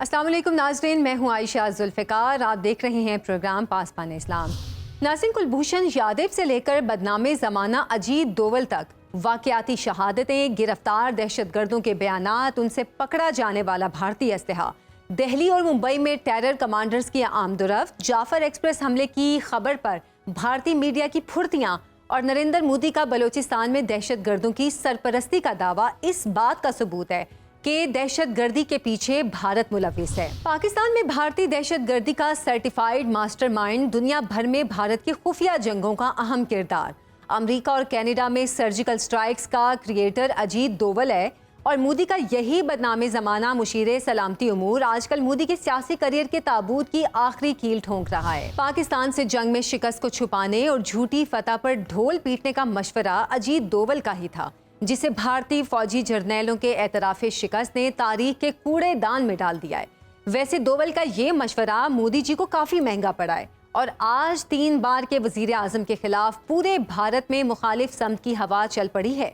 अस्सलाम वालेकुम नाज़रीन, मैं हूँ आयशा जुल्फ़िकार। आप देख रहे हैं प्रोग्राम पासबान इस्लाम। नाज़रीन, कुलभूषण यादव से लेकर बदनामे ज़माना अजीत दोवल तक वाक़याती शहादतें, गिरफ्तार दहशतगर्दों के बयानात, उनसे पकड़ा जाने वाला भारतीय असलहा, दिल्ली और मुंबई में टेरर कमांडर्स की आमदोरफ्त, जाफर एक्सप्रेस हमले की खबर पर भारतीय मीडिया की फुर्तियाँ और नरेंद्र मोदी का बलोचिस्तान में दहशतगर्दों की सरपरस्ती का दावा इस बात का सबूत है कि दहशतगर्दी के पीछे भारत मुलविस है। पाकिस्तान में भारतीय दहशतगर्दी का सर्टिफाइड मास्टरमाइंड, दुनिया भर में भारत की खुफिया जंगों का अहम किरदार, अमेरिका और कनाडा में सर्जिकल स्ट्राइक्स का क्रिएटर अजीत दोवल है और मोदी का यही बदनामे ज़माना मुशीर सलामती उमूर आजकल मोदी के सियासी करियर के ताबूत की आखिरी कील ठोंक रहा है। पाकिस्तान से जंग में शिकस्त को छुपाने और झूठी फतह पर ढोल पीटने का मशवरा अजीत दोवल का ही था, जिसे भारतीय फौजी जर्नैलों के एतराफ़े शिकस्त ने तारीख के कूड़ेदान में डाल दिया है। वैसे दोवल का ये मशवरा मोदी जी को काफ़ी महंगा पड़ा है और आज 3 बार के वज़ीर आज़म के खिलाफ पूरे भारत में मुखालिफ समत की हवा चल पड़ी है।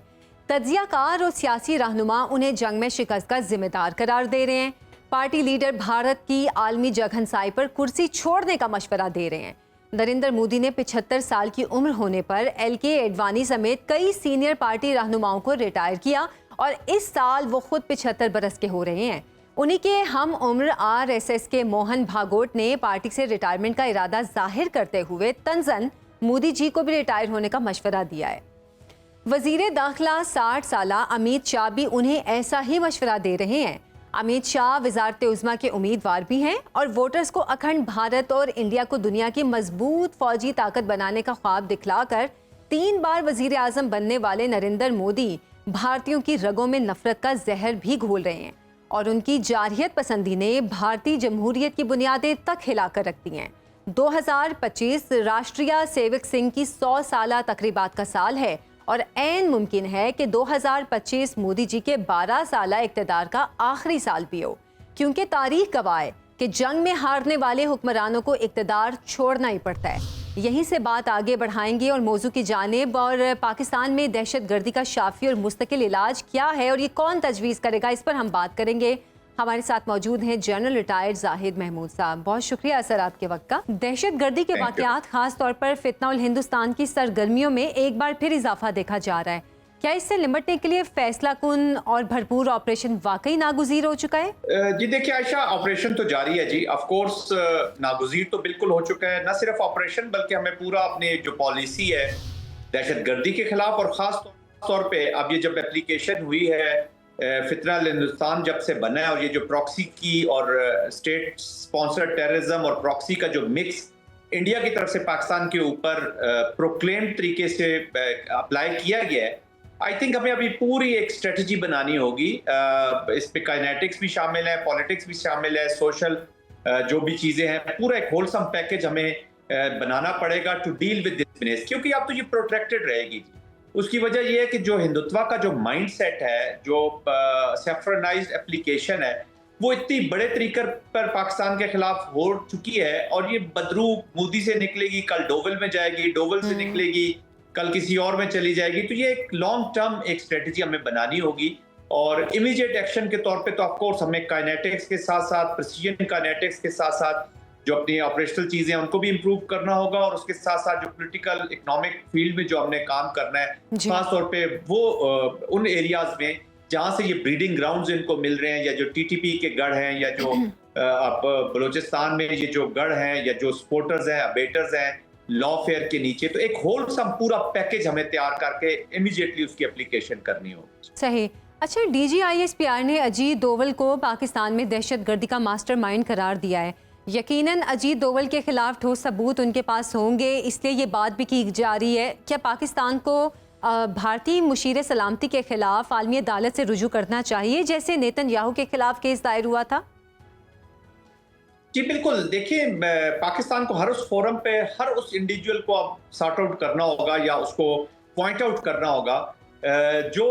तज्ज़ियाकार और सियासी रहनुमा उन्हें जंग में शिकस्त का जिम्मेदार करार दे रहे हैं। पार्टी लीडर भारत की आलमी जगहंसाई पर कुर्सी छोड़ने का मशवरा दे रहे हैं। नरेंद्र मोदी ने 75 साल की उम्र होने पर एलके एडवानी समेत कई सीनियर पार्टी रहनुमाओं को रिटायर किया और इस साल वो खुद 75 बरस के हो रहे हैं। उन्हीं के हम उम्र आरएसएस के मोहन भागवत ने पार्टी से रिटायरमेंट का इरादा जाहिर करते हुए तंजन मोदी जी को भी रिटायर होने का मशवरा दिया है। वजीर दाखिला 60 साला अमित शाह भी उन्हें ऐसा ही मशवरा दे रहे हैं। अमित शाह वज़ारत उज़्मा के उम्मीदवार भी हैं और वोटर्स को अखंड भारत और इंडिया को दुनिया की मजबूत फौजी ताकत बनाने का ख्वाब दिखलाकर 3 बार वजीर आज़म बनने वाले नरेंद्र मोदी भारतीयों की रगों में नफरत का जहर भी घोल रहे हैं और उनकी जारहियत पसंदी ने भारतीय जमहूरियत की बुनियादें तक हिलाकर रख दी हैं। 2025 राष्ट्रीय सेवक सिंह की 100 साला तकरीबात का साल है और ऐन मुमकिन है कि 2025 मोदी जी के 12 साला इक़्तिदार का आखिरी साल भी हो, क्योंकि तारीख गवाह है कि जंग में हारने वाले हुक्मरानों को इक़्तिदार छोड़ना ही पड़ता है। यहीं से बात आगे बढ़ाएंगे और मौजू की जानिब और पाकिस्तान में दहशतगर्दी का शाफी और मुस्तकिल इलाज क्या है और ये कौन तजवीज़ करेगा, इस पर हम बात करेंगे। हमारे साथ मौजूद हैं जनरल रिटायर्ड जाहिद महमूद साहब। बहुत शुक्रिया सर आपके वक्त का। दहशतगर्दी के वाक़यात खास तौर पर फितना उल हिंदुस्तान की सरगर्मियों में एक बार फिर इजाफा देखा जा रहा है। क्या इससे निपटने के लिए फैसला कुन और भरपूर ऑपरेशन वाकई नागुज़ीर हो चुका है? जी देखिए आयशा, ऑपरेशन तो जारी है जी। ऑफ कोर्स नागुज़ीर तो बिल्कुल हो चुका है। न सिर्फ ऑपरेशन बल्कि हमें पूरा अपनी जो पॉलिसी है दहशतगर्दी के खिलाफ और ख़ास तौर पे अब ये जब एप्लीकेशन हुई है फितना हिंदुस्तान जब से बना है और ये जो प्रॉक्सी की और स्टेट स्पॉन्सर्ड टेररिज्म और प्रॉक्सी का जो मिक्स इंडिया की तरफ से पाकिस्तान के ऊपर प्रोक्लेम्ड तरीके से अप्लाई किया गया है, आई थिंक हमें अभी पूरी एक स्ट्रेटजी बनानी होगी। इस पे काइनेटिक्स भी शामिल है, पॉलिटिक्स भी शामिल है, सोशल जो भी चीज़ें हैं, पूरा एक होलसम पैकेज हमें बनाना पड़ेगा to deal with this business, क्योंकि अब तो ये प्रोटेक्टेड रहेगी। उसकी वजह यह है कि जो हिंदुत्वा का जो माइंडसेट है, जो सेफ्रनाइज्ड एप्लीकेशन है, वो इतनी बड़े तरीके पर पाकिस्तान के खिलाफ हो चुकी है और ये बदरू मोदी से निकलेगी, कल डोवल में जाएगी, डोवल से निकलेगी, कल किसी और में चली जाएगी। तो ये एक लॉन्ग टर्म एक स्ट्रेटजी हमें बनानी होगी और इमीडिएट एक्शन के तौर पे तो ऑफ कोर्स हमें काइनेटिक्स के साथ साथ, प्रिसीजन काइनेटिक्स के साथ साथ जो अपनी ऑपरेशनल चीजें हैं उनको भी इम्प्रूव करना होगा और उसके साथ साथ जो पॉलिटिकल इकोनॉमिक फील्ड में जो हमने काम करना है, खास तौर पे वो उन एरियाज में जहां से ये ब्रीडिंग ग्राउंड्स इनको मिल रहे हैं या जो टीटीपी के गढ़ हैं या जो आप बलूचिस्तान में ये जो गढ़ हैं या जो स्पोर्टर्स हैं, अबेटर्स हैं लॉफेयर के नीचे, तो एक होलसम पूरा पैकेज हमें तैयार करके इमीडिएटली उसकी एप्लीकेशन करनी होगी। सही। अच्छा, DGISPR ने अजीत दोवल को पाकिस्तान में दहशतगर्दी का मास्टरमाइंड करार दिया है। यकीनन अजीत दोवल के खिलाफ ठोस सबूत उनके पास होंगे, इसलिए ये बात भी की जा रही है क्या पाकिस्तान को भारतीय मुशीर सलामती के खिलाफ आलमी अदालत से रुजू करना चाहिए, जैसे नेतन्याहू के खिलाफ केस दायर हुआ था? जी बिल्कुल। देखिए, पाकिस्तान को हर उस फोरम पे हर उस इंडिविजुअल को अब सॉर्ट आउट करना होगा या उसको पॉइंट आउट करना होगा। जो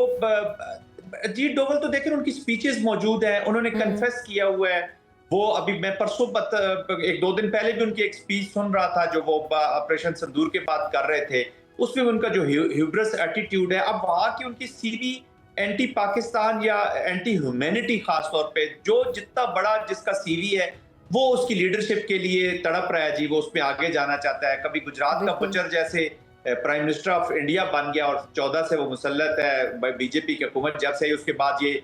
अजीत दोवल तो देखिए उनकी स्पीचेस मौजूद हैं, उन्होंने कन्फेस किया हुआ है। वो अभी मैं परसों 1-2 दिन पहले भी उनकी एक स्पीच सुन रहा था जो वो ऑपरेशन सिंदूर के बाद कर रहे थे, उसमें उनका जो ह्यूब्रस एटीट्यूड है, अब वहां की उनकी सीवी एंटी पाकिस्तान या एंटी ह्यूमैनिटी खास तौर पे, जो जितना बड़ा जिसका सीवी है वो उसकी लीडरशिप के लिए तड़प रहा है जी, वो उसमें आगे जाना चाहता है। कभी गुजरात का बचर जैसे प्राइम मिनिस्टर ऑफ इंडिया बन गया और 14 से वो मुसल्लत है बीजेपी की हुकूमत जब से, उसके बाद ये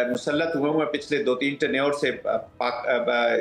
मुसल्लत हुए पिछले 2-3 टेन्योर से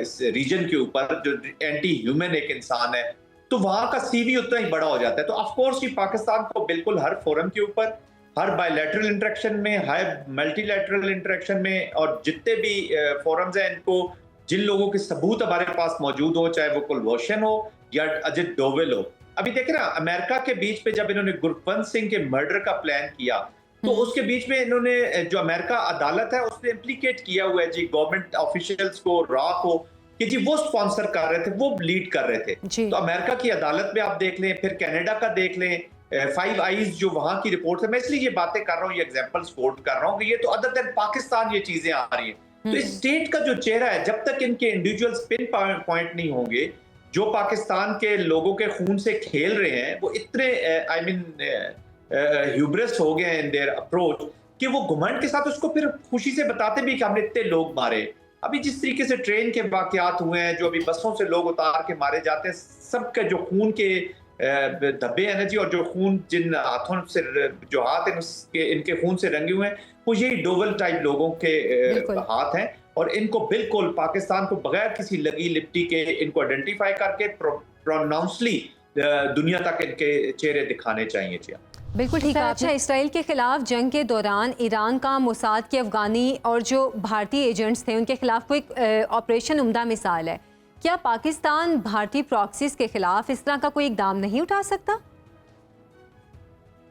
इस रीजन के ऊपर, जो एंटी ह्यूमन एक इंसान है, तो वहां का सीवी उतना ही बड़ा हो जाता है। तो ऑफ कोर्स पाकिस्तान को बिल्कुल हर फोरम के ऊपर, हर बायलैटरल इंटरेक्शन में, हर मल्टीलैटरल इंटरेक्शन में और जितने भी फोरम्स हैं, इनको जिन लोगों के सबूत हमारे पास मौजूद हो, चाहे वो कुलभूषण हो या अजित डोवल हो। अभी देखे ना, अमेरिका के बीच पे जब इन्होंने गुरवंत सिंह के मर्डर का प्लान किया, तो उसके बीच में इन्होंने जो अमेरिका अदालत है उसने इम्प्लीकेट किया हुआ है जी गवर्नमेंट ऑफिशियल्स को, रॉ को, कि जी वो स्पॉन्सर कर रहे थे, वो लीड कर रहे थे। तो अमेरिका की अदालत में आप देख लें, फिर कनाडा का देख लें, 5 आईज जो वहां की रिपोर्ट है। मैं इसलिए ये बातें कर रहा हूँ, ये एग्जांपल्स कोट कर रहा हूँ कि ये तो अदर देन पाकिस्तान ये चीजें आ रही है। तो इस स्टेट का जो चेहरा है, जब तक इनके इंडिविजुअल स्पिन पॉइंट नहीं होंगे, जो पाकिस्तान के लोगों के खून से खेल रहे हैं, वो इतने आई मीन ह्यूब्रिस हो गए इन देयर अप्रोच कि वो घमंड के साथ उसको फिर खुशी से बताते भी कि हमने इतने लोग मारे। अभी जिस तरीके से ट्रेन के वाकयात हुए हैं, जो अभी बसों से लोग उतार के मारे जाते हैं, सबके जो खून के धब्बे हैं ना जी, और जो खून जिन हाथों से, जो हाथ इनके खून से रंगे हुए हैं, वो यही डोवल टाइप लोगों के हाथ हैं। और इनको बिल्कुल पाकिस्तान को बगैर किसी लगी लिपटी के इनको आइडेंटिफाई करके प्रोनाउंसली दुनिया तक इनके चेहरे दिखाने चाहिए जी। बिल्कुल ठीक है। अच्छा, इसराइल के खिलाफ जंग के दौरान ईरान का मोसाद के अफगानी और जो भारतीय एजेंट्स थे उनके खिलाफ कोई ऑपरेशन उम्दा मिसाल है। क्या पाकिस्तान भारतीय प्रॉक्सीज के खिलाफ इस तरह का कोई इकदाम नहीं उठा सकता?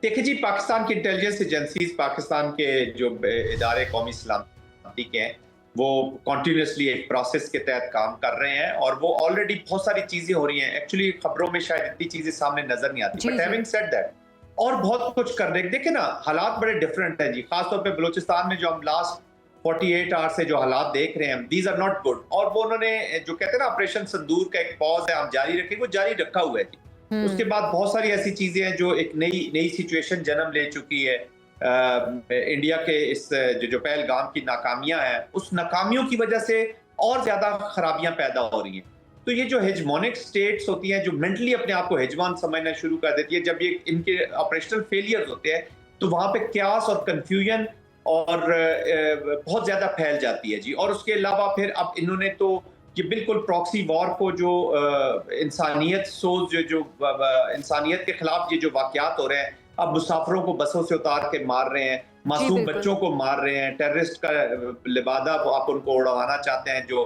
देखिए जी, पाकिस्तान की इंटेलिजेंस एजेंसीज, पाकिस्तान के जो इदारे कौमी सलामती के हैं, वो कॉन्टिन्यूसली एक प्रोसेस के तहत काम कर रहे हैं और वो ऑलरेडी बहुत सारी चीजें हो रही हैं। एक्चुअली खबरों में शायद इतनी चीजें सामने नजर नहीं आती, बट हैविंग सेड दैट और बहुत कुछ कर रहे हैं। देखिए ना, हालात बड़े डिफरेंट हैं जी, खासतौर पे बलूचिस्तान में जो हम लास्ट 48 आवर्स से जो हालात देख रहे हैं, दीज आर नॉट गुड। और वो उन्होंने जो कहते हैं ना ऑपरेशन संदूर का एक पॉज है, हम जारी रखें, वो जारी रखा हुआ है जी। उसके बाद बहुत सारी ऐसी चीजें हैं जो एक नई सिचुएशन जन्म ले चुकी है। इंडिया के इस जो पहलगाम की नाकामियां हैं, उस नाकामियों की वजह से और ज्यादा खराबियां पैदा हो रही हैं। तो ये जो हेजमोनिक स्टेट्स होती हैं, जो मेंटली अपने आप को हेजमान समझना शुरू कर देती है, जब ये इनके ऑपरेशनल फेलियर्स होते हैं, तो वहां पे क्यास और कंफ्यूजन और बहुत ज्यादा फैल जाती है जी। और उसके अलावा फिर अब इन्होंने तो ये बिल्कुल प्रॉक्सी वॉर को, जो इंसानियत सोच, जो इंसानियत के खिलाफ ये जो वाकयात हो रहे हैं, अब मुसाफिरों को बसों से उतार के मार रहे हैं, मासूम बच्चों को मार रहे हैं, टेररिस्ट का लिबादा आप उनको उड़वाना चाहते हैं। जो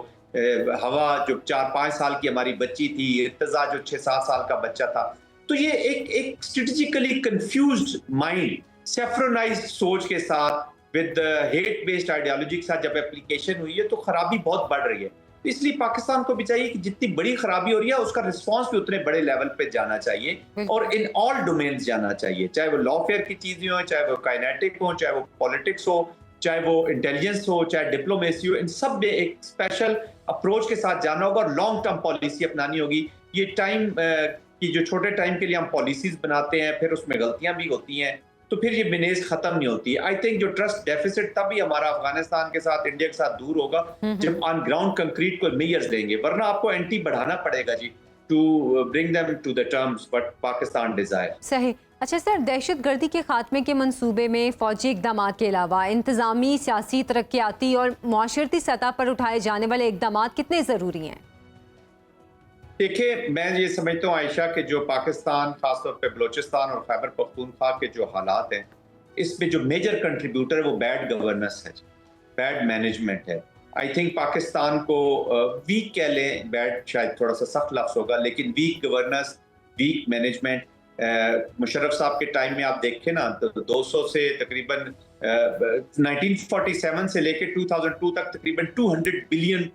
हवा जो 4-5 साल की हमारी बच्ची थी, इर्तजा जो 6-7 साल का बच्चा था, तो ये एक स्ट्रेटेजिकली कंफ्यूज्ड माइंड, सेफ्रोनाइज्ड सोच के साथ, विद हेट बेस्ड आइडियोलॉजी के साथ जब एप्लीकेशन हुई है, तो खराबी बहुत बढ़ रही है। इसलिए पाकिस्तान को भी चाहिए कि जितनी बड़ी खराबी हो रही है, उसका रिस्पांस भी उतने बड़े लेवल पे जाना चाहिए और इन ऑल डोमेन्स जाना चाहिए, चाहे वो लॉफेयर की चीजें हो, चाहे वो काइनेटिक हो, चाहे वो पॉलिटिक्स हो, चाहे वो इंटेलिजेंस हो, चाहे डिप्लोमेसी हो। इन सब में एक स्पेशल अप्रोच के साथ जाना होगा और लॉन्ग टर्म पॉलिसी अपनानी होगी। ये टाइम की जो छोटे टाइम के लिए हम पॉलिसीज बनाते हैं, फिर उसमें गलतियां भी होती हैं, तो फिर ये बिनेज खत्म नहीं होती। आई थिंक जो ट्रस्ट डेफिसिट तभी हमारा अफगानिस्तान के साथ, इंडिया के साथ दूर होगा जब ऑन ग्राउंड कंक्रीट को मेजर्स देंगे, वरना आपको एंटी बढ़ाना पड़ेगा जी to bring them to the terms what Pakistan desire. सही। अच्छा सर, दहशतगर्दी के खात्मे के मंसूबे में फौजी इकदाम के अलावा इंतजामी, सियासी, तरक्याती और मुआशरती सतह पर उठाए जाने वाले इकदाम कितने ज़रूरी हैं? देखिए, मैं ये समझता हूँ आयशा कि जो पाकिस्तान, खासतौर पे बलूचिस्तान और खैबर पख्तूनख्वा के जो हालात हैं, इसमें जो मेजर कंट्रीब्यूटर है वो बैड गवर्नेंस है, बैड मैनेजमेंट है। आई थिंक पाकिस्तान को वीक कह लें, बैड शायद थोड़ा सा सख्त लफ्ज़ होगा, लेकिन weak governance, weak management. Musharraf साहब के टाइम में आप देखें ना, तो 200 से तकरीबन 1947 से लेकर 2002 तक तकरीबन 200 बिलियन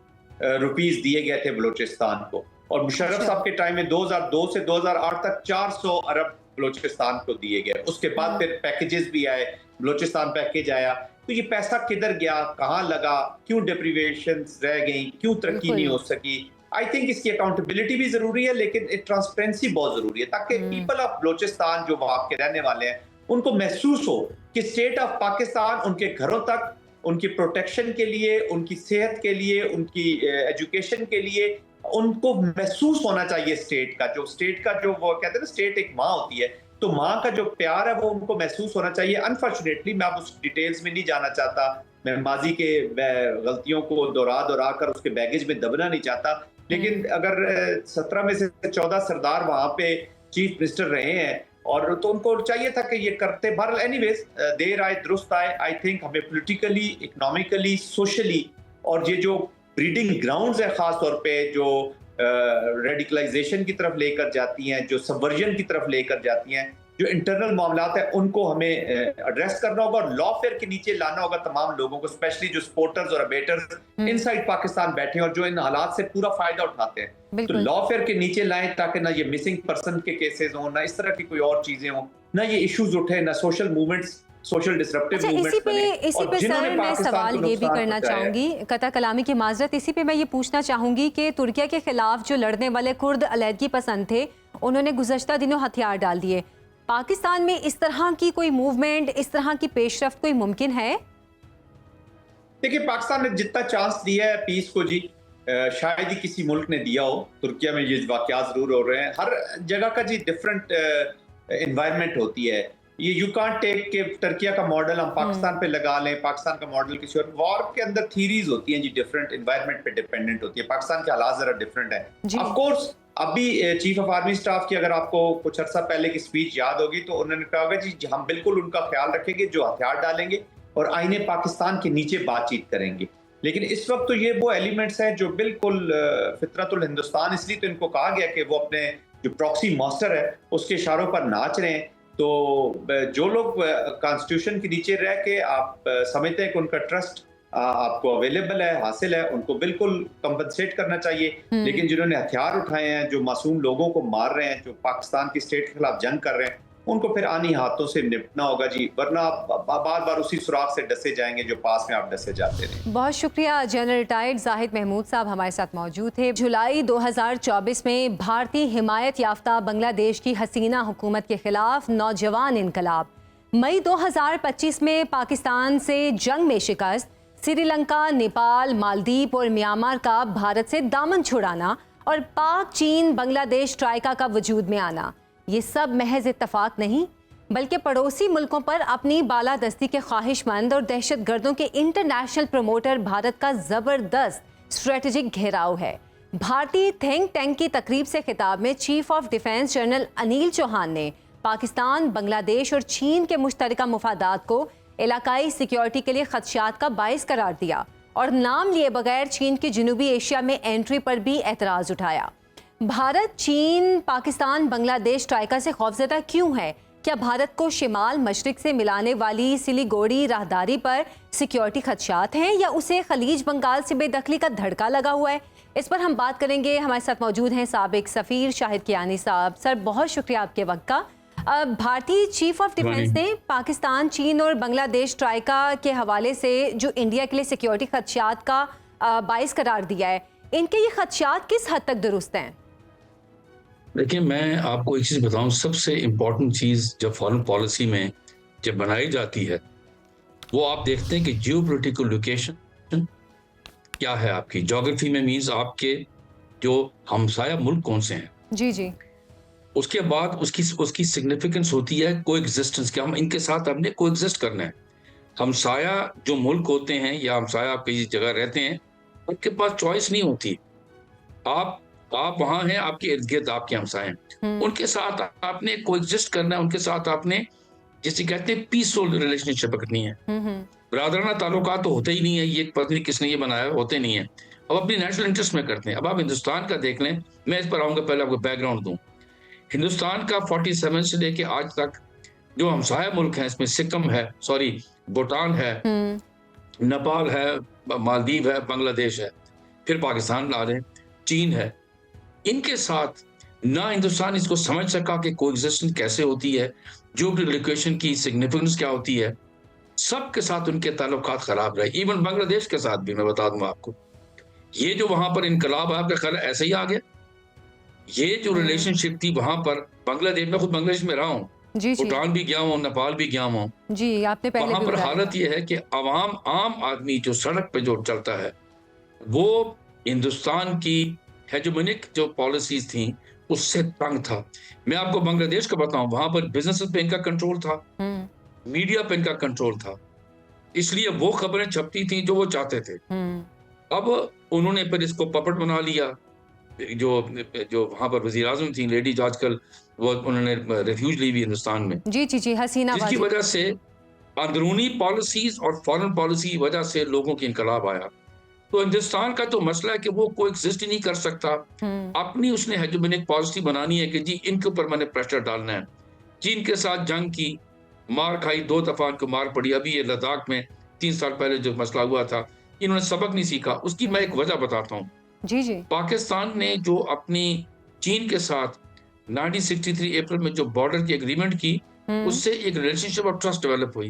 रुपीस दिए गए थे बलूचिस्तान को। और मुशर्रफ साहब के टाइम में 2002 से 2008 तक 400 अरब बलूचिस्तान को दिए गए। उसके बाद फिर पैकेजेस भी आए, बलूचिस्तान पैकेज आया। तो ये पैसा किधर गया, कहाँ लगा, क्यों डिप्रीवेशंस रह गई, क्यों तरक्की नहीं हो सकी? आई थिंक इसकी अकाउंटेबिलिटी भी जरूरी है, लेकिन ट्रांसपेरेंसी बहुत जरूरी है, ताकि पीपल ऑफ बलूचिस्तान जो वहां के रहने वाले हैं, उनको महसूस हो कि स्टेट ऑफ पाकिस्तान उनके घरों तक, उनकी प्रोटेक्शन के लिए, उनकी सेहत के लिए, उनकी एजुकेशन के लिए उनको महसूस होना चाहिए स्टेट का जो वो कहते हैं ना, स्टेट एक माँ होती है, तो माँ का जो प्यार है वो उनको महसूस होना चाहिए। अनफॉर्चुनेटली मैं अब उस डिटेल्स में नहीं जाना चाहता, मैं माजी के गलतियों को दोहरा कर उसके बैगेज में दबना नहीं चाहता, लेकिन अगर 17 में से 14 सरदार वहां पे चीफ मिनिस्टर रहे हैं और तो उनको चाहिए था कि ये करते। बहरहाल एनीवेज, देर आए दुरुस्त आए। आई थिंक हमें पॉलिटिकली, इकोनॉमिकली, सोशली और ये जो ब्रीडिंग ग्राउंड्स है खास तौर पे जो रेडिकलाइजेशन की तरफ लेकर जाती हैं, जो सबवर्जन की तरफ लेकर जाती हैं, जो इंटरनल मामलात है उनको हमें एड्रेस करना होगा और लॉ फेयर के नीचे लाना होगा तमाम लोगों को, स्पेशली जो सपोर्टर्स और अबेटर्स इनसाइड पाकिस्तान बैठे हैं और जो इन हालात से पूरा फायदा उठाते हैं, तो लॉ फेयर के नीचे लाएं ताकि ना ये मिसिंग पर्सन के केसेस हो, ना इस तरह की कोई और चीजें हो, ना ये इश्यूज उठे, ना social movements, social disruptive movements. इसी पे सर मैं सवाल ये भी करना चाहूंगी, कता कलामी की माजरत, इसी पे मैं ये पूछना चाहूंगी कि तुर्किया के खिलाफ जो लड़ने वाले कुर्द अलहदगी पसंद थे, उन्होंने गुज़श्ता दिनों हथियार डाल दिए। पाकिस्तान में इस तरह की कोई मूवमेंट, इस तरह की पेशरफ्त कोई मुमकिन है? देखिए, पाकिस्तान ने जितना चांस दिया है पीस को जी, शायद ही किसी मुल्क ने दिया हो। तुर्किया में ये वाकयात जरूर हो रहे हैं, हर जगह का जी डिफरेंट एनवायरनमेंट होती है। ये यू कांट टेक के टर्किया का मॉडल हम पाकिस्तान पे लगा लें, पाकिस्तान का मॉडल किसी और। वॉर के अंदर थीरीज होती हैं जी, डिफरेंट एनवायरनमेंट पे डिपेंडेंट होती है। पाकिस्तान के हालात जरा डिफरेंट है। ऑफ कोर्स अभी चीफ ऑफ आर्मी स्टाफ की अगर आपको कुछ अर्सा पहले की स्पीच याद होगी तो उन्होंने कहा होगा जी हम बिल्कुल उनका ख्याल रखेंगे जो हथियार डालेंगे और आईने पाकिस्तान के नीचे बातचीत करेंगे। लेकिन इस वक्त तो ये वो एलिमेंट्स हैं जो बिल्कुल फितरतुल हिंदुस्तान, इसलिए तो इनको कहा गया कि वो अपने जो प्रॉक्सी मास्टर है उसके इशारों पर नाच रहे हैं। तो जो लोग कॉन्स्टिट्यूशन के नीचे रह के आप समझते हैं कि उनका ट्रस्ट आपको अवेलेबल है, हासिल है, उनको बिल्कुल कंपनसेट करना चाहिए। लेकिन जिन्होंने हथियार उठाए हैं, जो मासूम लोगों को मार रहे हैं, जो पाकिस्तान की स्टेट के खिलाफ जंग कर रहे हैं, उनको फिर आनी हाथों से निपटना होगा जी, वरना आप बार बार उसी सुराख से डसे जाएंगे जो पास में आप डसे जाते रहे। बहुत शुक्रिया। जनरल रिटायर्ड जाहिद महमूद साहब हमारे साथ मौजूद थे। जुलाई 2024 में भारतीय हिमायत याफ्ता बांग्लादेश की हसीना हुकूमत के खिलाफ नौजवान इनकलाब, मई 2025 में पाकिस्तान से जंग में शिकस्त, श्रीलंका, नेपाल, मालदीव और म्यांमार का भारत से दामन छुड़ाना और पाक चीन बांग्लादेश ट्राइका का वजूद में आना, ये सब महज इत्तफाक नहीं बल्कि पड़ोसी मुल्कों पर अपनी बालादस्ती के ख्वाहिशमंद और दहशतगर्दों के इंटरनेशनल प्रमोटर भारत का जबरदस्त स्ट्रेटेजिक घेराव है। भारतीय थिंक टैंक की तकरीब से खिताब में chief of defence general Anil Chauhan ने पाकिस्तान, बांग्लादेश और चीन के मुश्तरका मुफादात को इलाकाई सिक्योरिटी के लिए खदशात का बाइस करार दिया और नाम लिए बगैर चीन की जनूबी एशिया में एंट्री पर भी एतराज़ उठाया। भारत, चीन, पाकिस्तान, बांग्लादेश ट्राइका से खौफजदा क्यों है? क्या भारत को शिमाल मशरिक से मिलाने वाली सिलीगुड़ी राहदारी पर सिक्योरिटी खदशात हैं या उसे खलीज बंगाल से बेदखली का धड़का लगा हुआ है? इस पर हम बात करेंगे। हमारे साथ मौजूद हैं साबिक सफ़ीर शाहिद कियानी साहब। सर, बहुत शुक्रिया आपके वक्त का। भारतीय चीफ ऑफ डिफेंस ने पाकिस्तान, चीन और बांग्लादेश ट्राइका के हवाले से जो इंडिया के लिए सिक्योरिटी खदशात का बाइस करार दिया है, इनके ये खदशात किस हद तक दुरुस्त हैं? देखिए, मैं आपको एक चीज़ बताऊं, सबसे इम्पोर्टेंट चीज़ जब फॉरेन पॉलिसी में जब बनाई जाती है वो आप देखते हैं कि जियोपॉलिटिकल लोकेशन क्या है आपकी। ज्योग्राफी में मीन्स आपके जो हमसाया मुल्क कौन से हैं। जी जी। उसके बाद उसकी सिग्निफिकेंस होती है कोएग्जिस्टेंस, कि हम इनके साथ हमने कोएग्जिस्ट करना है। हमसाया जो मुल्क होते हैं या हमसाया आप किसी जगह रहते हैं, उनके पास चॉइस नहीं होती। आप वहां हैं, आपके इर्द गिर्द आपके हमसाए हैं, उनके साथ आपने कोएग्जिस्ट करना है, उनके साथ आपने जिसे कहते हैं पीसफुल रिलेशनशिप रखनी है। बरादराना ताल्लुकात तो होते ही नहीं है, ये पता नहीं किसने ये बनाया, होते नहीं है। अब अपनी नेशनल इंटरेस्ट में करते हैं। अब आप हिंदुस्तान का देख लें, मैं इस पर आऊंगा, पहले आपको बैकग्राउंड दूं। हिंदुस्तान का 47 से लेके आज तक जो हमसाया मुल्क है, इसमें सिक्किम है, भूटान है, नेपाल है, मालदीव है, बांग्लादेश है, फिर पाकिस्तान ला लें, चीन है। इनके साथ ना हिंदुस्तान इसको समझ सका कि कोएग्जिस्टेंस कैसे होती है, जो लोकेशन की सिग्निफिकेंस क्या होती है। सबके साथ उनके ताल्लुकात खराब रहे। इवन बांग्लादेश के साथ भी मैं बता दूं आपको, ये जो वहां पर इनकलाब आपका ख्याल ऐसे ही आ गया। ये जो रिलेशनशिप थी वहां पर बांग्लादेश में, खुद बांग्लादेश में रहा हूं, जी जी भूटान भी गया हूँ, नेपाल भी गया हूँ। जी, आपने पहले वहां भी पर बताया हालत था। यह है कि आम आदमी जो सड़क पे जो चलता है, वो हिंदुस्तान की हेजेमोनिक जो पॉलिसीज थी उससे तंग था। मैं आपको बांग्लादेश का बताऊं, वहां पर बिजनेस पे इनका कंट्रोल था, हम्म मीडिया पे इनका कंट्रोल था, इसलिए वो खबरें छपती थी जो वो चाहते थे। हम्म अब उन्होंने फिर इसको पपट बना लिया। जो जो वहां पर वजीर आजम थी लेडी, जो आजकल वो उन्होंने रेफ्यूज ली हुई हिंदुस्तान में, जी जी जी, हसीना जिसकी वाजिद। वजह से अंदरूनी पॉलिसीज और फॉरेन पॉलिसी की वजह से लोगों की इनकलाब आया। तो हिंदुस्तान का तो मसला है कि वो कोई एग्जिस्ट ही नहीं कर सकता। हम्म अपनी उसने हेजेमोनिक पॉलिसी बनानी है कि जी इनके ऊपर मैंने प्रेशर डालना है। चीन के साथ जंग की, मार खाई, 2 दफा इनको मार पड़ी। अभी ये लद्दाख में 3 साल पहले जो मसला हुआ था, इन्होंने सबक नहीं सीखा। उसकी मैं एक वजह बताता हूँ। जी जी पाकिस्तान ने जो अपनी चीन के साथ 1963 अप्रैल में जो बॉर्डर की एग्रीमेंट की, हम्म उससे एक रिलेशनशिप ऑफ ट्रस्ट डेवलप हुई।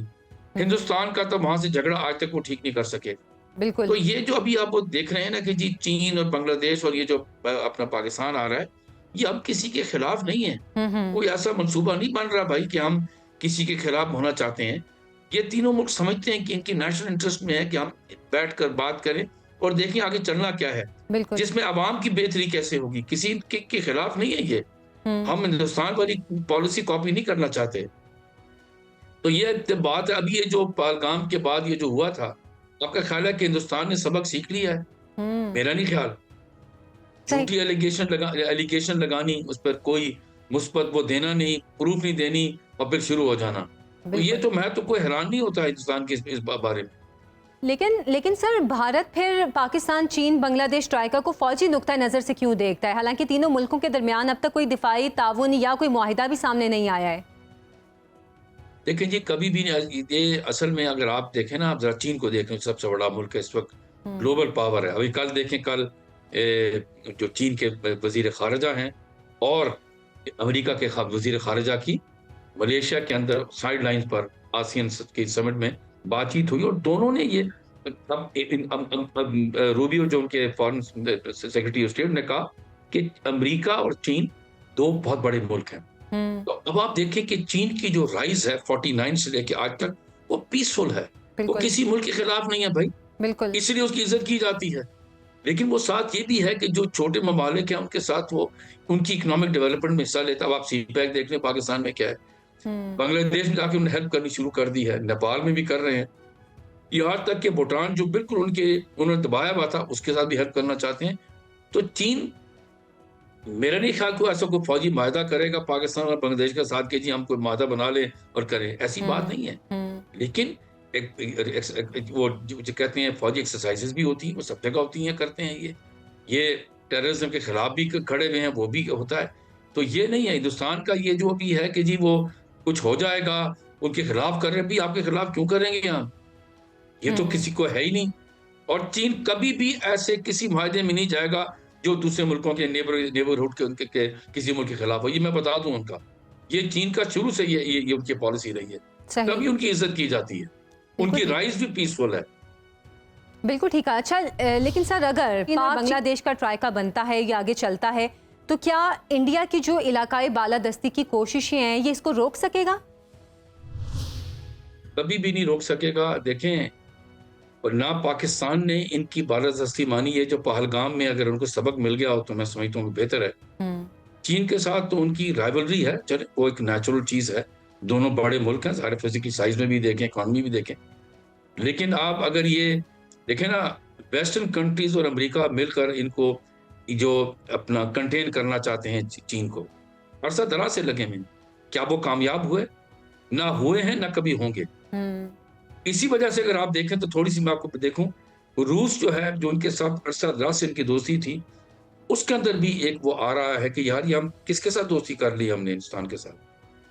हिंदुस्तान का तो वहां से झगड़ा आज तक वो ठीक नहीं कर सके। बिल्कुल। तो ये जो अभी आप वो देख रहे हैं ना कि जी चीन और बांग्लादेश और ये जो अपना पाकिस्तान आ रहा है, ये अब किसी के खिलाफ नहीं है। हम्म कोई ऐसा मंसूबा नहीं बन रहा भाई कि हम किसी के खिलाफ होना चाहते हैं। ये तीनों मुल्क समझते हैं कि इनकी नेशनल इंटरेस्ट में है कि हम बैठकर बात करें और देखें आगे चलना क्या है, बिल्कुल। जिसमें अवाम की बेहतरी कैसे होगी। किसी के खिलाफ नहीं है ये। हम्म हम हिंदुस्तान वाली पॉलिसी कॉपी नहीं करना चाहते। तो ये बात है। अभी ये जो पहलगाम के बाद ये जो हुआ था, आपका ख्याल है कि हिंदुस्तान ने सबक सीख लिया है? हम्म मेरा नहीं ख्याल। सही। झूठी एलिगेशन लगानी, उस पर कोई मुस्बत वो देना नहीं, प्रूफ नहीं देनी, और फिर शुरू हो जाना। तो ये बिल्कुल। तो मैं तो कोई हैरान नहीं होता हिंदुस्तान के इस बारे में। लेकिन लेकिन सर, भारत फिर पाकिस्तान, चीन, बांग्लादेश ट्राइका को फौजी नुक्ता नज़र से क्यों देखता है, हालांकि तीनों मुल्कों के दरमियान अब तक कोई दिफाई ताउन या कोई मुआहिदा भी सामने नहीं आया है? देखिए जी, कभी भी नहीं। ये असल में अगर आप देखें ना, आप जरा चीन को देखें, सबसे बड़ा मुल्क है इस वक्त, हम्म ग्लोबल पावर है। अभी कल देखें, कल जो चीन के वजीर खारजा हैं और अमेरिका के वजीर खारजा की मलेशिया के अंदर साइड लाइन पर आसियान की समिट में बातचीत हुई, और दोनों ने ये रूबियो जो उनके फॉरेन सेक्रेटरी ऑफ स्टेट ने कहा कि अमेरिका और चीन दो बहुत बड़े मुल्क हैं। तो अब आप देखें कि चीन की जो राइज है 49 से लेके आज तक, वो पीसफुल है। वो बिल्कुल किसी मुल्क के खिलाफ नहीं है भाई, बिल्कुल। इसलिए उसकी इज्जत की जाती है। लेकिन वो साथ ये भी है कि जो छोटे ममालिक हैं उनके साथ वो उनकी इकोनॉमिक डेवलपमेंट में हिस्सा लेता है। अब आप सीपैक देख लें पाकिस्तान में क्या है। हम्म बांग्लादेश में जाके उन्हें हेल्प करनी शुरू कर दी है, नेपाल में भी कर रहे हैं, यहाँ तक कि भूटान जो बिल्कुल उन्होंने दबाया हुआ था, उसके साथ भी हेल्प करना चाहते हैं। तो चीन, मेरा नहीं ख्याल कोई ऐसा कोई फौजी माहदा करेगा पाकिस्तान और बांग्लादेश के साथ कि जी हम कोई माहदा बना लें और करें, ऐसी बात नहीं है। लेकिन वो जो कहते हैं फौजी एक्सरसाइजेस भी होती हैं, वो सब जगह होती हैं, करते हैं ये टेररिज्म के खिलाफ भी खड़े हुए हैं, वो भी होता है। तो ये नहीं है हिंदुस्तान का ये जो भी है कि जी वो कुछ हो जाएगा उनके खिलाफ कर रहे हैं। भी आपके खिलाफ क्यों करेंगे यहाँ? ये तो किसी को है ही नहीं। और चीन कभी भी ऐसे किसी माहदे में नहीं जाएगा जो दूसरे मुल्कों के नेबरहुड के उनके किसी मुल्क के खिलाफ हो। ये मैं बता दूं उनका, ये चीन का शुरू से ये उनकी पॉलिसी रही है। सही। तभी उनकी इज्जत की जाती है, उनकी बिल्कुल। राइज भी पीसफुल है। बिल्कुल ठीक है। अच्छा, लेकिन सर, अगर बांग्लादेश का ट्राइका बनता है या आगे चलता है, तो क्या इंडिया की जो इलाकाई बालादस्ती की कोशिशें हैं, ये इसको रोक सकेगा? कभी भी नहीं रोक सकेगा। देखें, और ना पाकिस्तान ने इनकी बालादस्ती मानी है। जो पहलगाम में अगर उनको सबक मिल गया हो तो मैं समझता हूँ बेहतर है। चीन के साथ तो उनकी राइवलरी है, चले वो एक नेचुरल चीज है। दोनों बड़े मुल्क हैं, सारे फिजिकल साइज में भी देखें, इकॉनमी भी देखें। लेकिन आप अगर ये देखें ना, वेस्टर्न कंट्रीज और अमेरिका मिलकर इनको जो अपना कंटेन करना चाहते हैं चीन को, अरसा दराज से लगे हैं। क्या वो कामयाब हुए? ना हुए हैं, ना कभी होंगे। इसी वजह से अगर आप देखें तो थोड़ी सी मैं आपको देखूं, रूस जो है, जो उनके साथ अरसा दराज से इनकी दोस्ती थी, उसके अंदर भी एक वो आ रहा है कि यार ये हम किसके साथ दोस्ती कर ली हमने? हिंदुस्तान के साथ,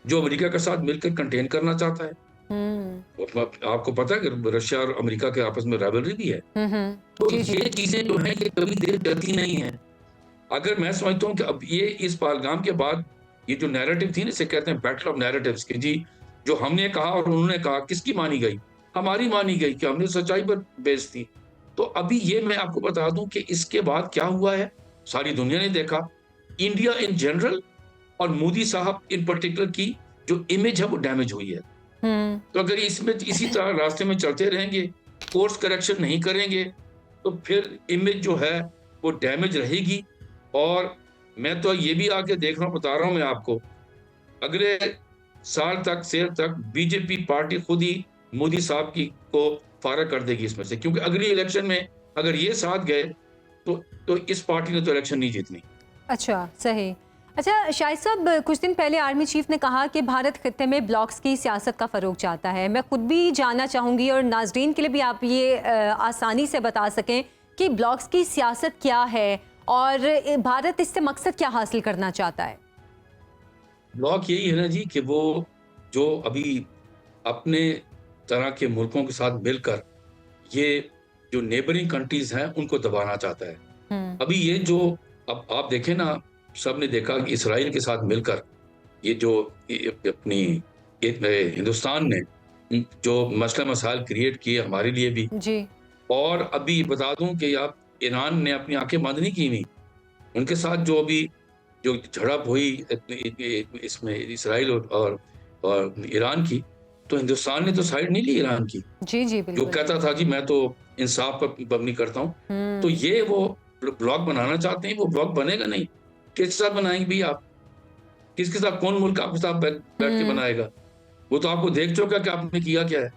जो अमेरिका के साथ मिलकर कंटेन करना चाहता है। आपको पता है कि रशिया और अमेरिका के आपस में राइवलरी भी है। तो ये चीजें जो है ये कभी देर चलती नहीं है। अगर मैं समझता हूँ कि अब ये इस पहलगाम के बाद ये जो नैरेटिव थी ना, इसे कहते हैं बैटल ऑफ नैरेटिव्स, कि जी जो हमने कहा और उन्होंने कहा, किसकी मानी गई? हमारी मानी गई कि हमने सच्चाई पर बेस थी। तो अभी ये मैं आपको बता दूं कि इसके बाद क्या हुआ है, सारी दुनिया ने देखा। इंडिया इन जनरल और मोदी साहब इन पर्टिकुलर की जो इमेज है वो डैमेज हुई है। तो अगर इसमें इसी तरह रास्ते में चलते रहेंगे, कोर्स करेक्शन नहीं करेंगे, तो फिर इमेज जो है वो डैमेज रहेगी। और मैं तो ये भी आके देख रहा हूँ, बता रहा हूँ मैं आपको, अगले साल तक सेल तक बीजेपी पार्टी खुद ही मोदी साहब की को फारग कर देगी इसमें से, क्योंकि अगली इलेक्शन में अगर ये साथ गए तो इस पार्टी ने तो इलेक्शन नहीं जीतनी। अच्छा, सही। अच्छा शाहिद साहब, कुछ दिन पहले आर्मी चीफ ने कहा कि भारत खित्ते में ब्लॉक्स की सियासत का फ़रोग चाहता है। मैं खुद भी जानना चाहूँगी और नाजरीन के लिए भी आप ये आसानी से बता सकें कि ब्लॉक्स की सियासत क्या है और भारत इससे मकसद क्या हासिल करना चाहता है। ब्लॉक यही है ना जी कि वो जो अभी अपने तरह के मुल्कों के साथ मिलकर ये जो नेबरिंग कंट्रीज हैं उनको दबाना चाहता है। अभी ये जो अब आप देखें ना, सबने देखा कि इसराइल के साथ मिलकर ये जो अपनी हिंदुस्तान ने जो मसला मसाइल क्रिएट किए हमारे लिए भी जी। और अभी बता दूं कि आप ईरान ने अपनी आंखें बंद नहीं की हुई, उनके साथ जो अभी जो झड़प हुई इसमें इसराइल और ईरान की, तो हिंदुस्तान ने तो साइड नहीं ली ईरान की। जी जी जो बिल्कुल। कहता था कि मैं तो इंसाफ पर पाबंदी करता हूँ। तो ये वो ब्लॉक बनाना चाहते हैं, वो ब्लॉक बनेगा नहीं। किसके साथ बनाएंगे भी आप? किसके साथ, कौन मुल्क आपके साथ बैठ के बनाएगा? वो तो आपको देख चुका कि आपने किया क्या है।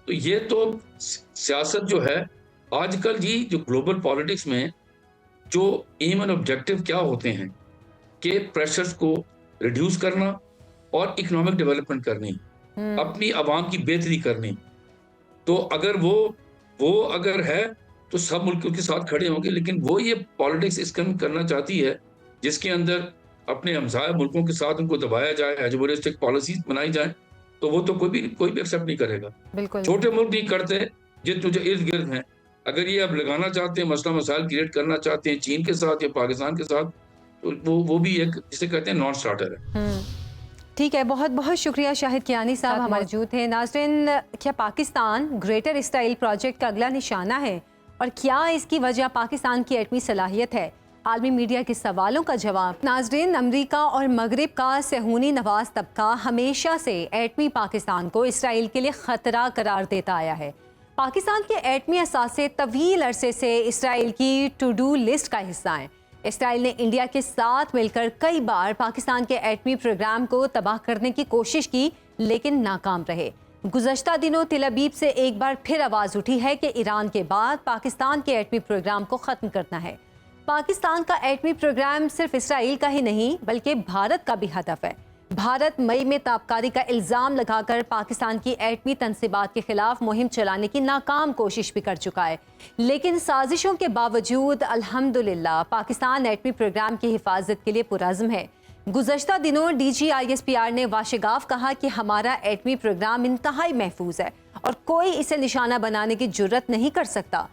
तो ये तो सियासत जो है आजकल जी, जो ग्लोबल पॉलिटिक्स में जो एम एंड ऑब्जेक्टिव क्या होते हैं कि प्रेशर्स को रिड्यूस करना और इकोनॉमिक डेवलपमेंट करनी, अपनी आवाम की बेहतरी करनी। तो अगर वो अगर है तो सब मुल्कों के साथ खड़े होंगे, लेकिन वो ये पॉलिटिक्स इसका करना चाहती है जिसके अंदर अपने हमसाया मुल्कों के साथ उनको दबाया जाए, हेजेमोनिस्टिक पॉलिसीज बनाई जाए, तो वो तो कोई भी एक्सेप्ट नहीं करेगा। बिल्कुल। छोटे मुल्क नहीं करते जो इर्द गिर्द हैं। अगर ये अब लगाना चाहते हैं, मसला मसाइल क्रिएट करना चाहते हैं चीन के साथ या पाकिस्तान के साथ, तो वो भी एक जिसे कहते हैं नॉन स्टार्टर है। ठीक है, बहुत बहुत शुक्रिया शाहिद कियानी साहब हमारे मौजूद थे। नाज़रीन, क्या पाकिस्तान ग्रेटर इसराइल प्रोजेक्ट का अगला निशाना है और क्या इसकी वजह पाकिस्तान की एटमी सलाहियत है? आलमी मीडिया के सवालों का जवाब। नाज़रीन, अमरीका और मगरिब का सेहूनी नवाज तबका हमेशा से एटमी पाकिस्तान को इसराइल के लिए ख़तरा करार देता आया है। पाकिस्तान के एटमी असासे तवील अरसे से इसराइल की टू डू लिस्ट का हिस्सा हैं। इसराइल ने इंडिया के साथ मिलकर कई बार पाकिस्तान के एटमी प्रोग्राम को तबाह करने की कोशिश की, लेकिन नाकाम रहे। गुज़श्ता दिनों तेल अवीव से एक बार फिर आवाज़ उठी है कि ईरान के बाद पाकिस्तान के एटमी प्रोग्राम को ख़त्म करना है। पाकिस्तान का एटमी प्रोग्राम सिर्फ इसराइल का ही नहीं बल्कि भारत का भी हदफ है। भारत मई में ताबकारी का इल्ज़ाम लगाकर पाकिस्तान की एटमी तनसीबात के खिलाफ मुहिम चलाने की नाकाम कोशिश भी कर चुका है, लेकिन साजिशों के बावजूद अल्हम्दुलिल्लाह पाकिस्तान एटमी प्रोग्राम की हिफाजत के लिए पुरज़्म है। गुज़श्ता दिनों DGISPR ने वाशिगाफ कहा कि हमारा एटमी प्रोग्राम इंतहाई महफूज है और कोई इसे निशाना बनाने की जुर्रत नहीं कर सकता।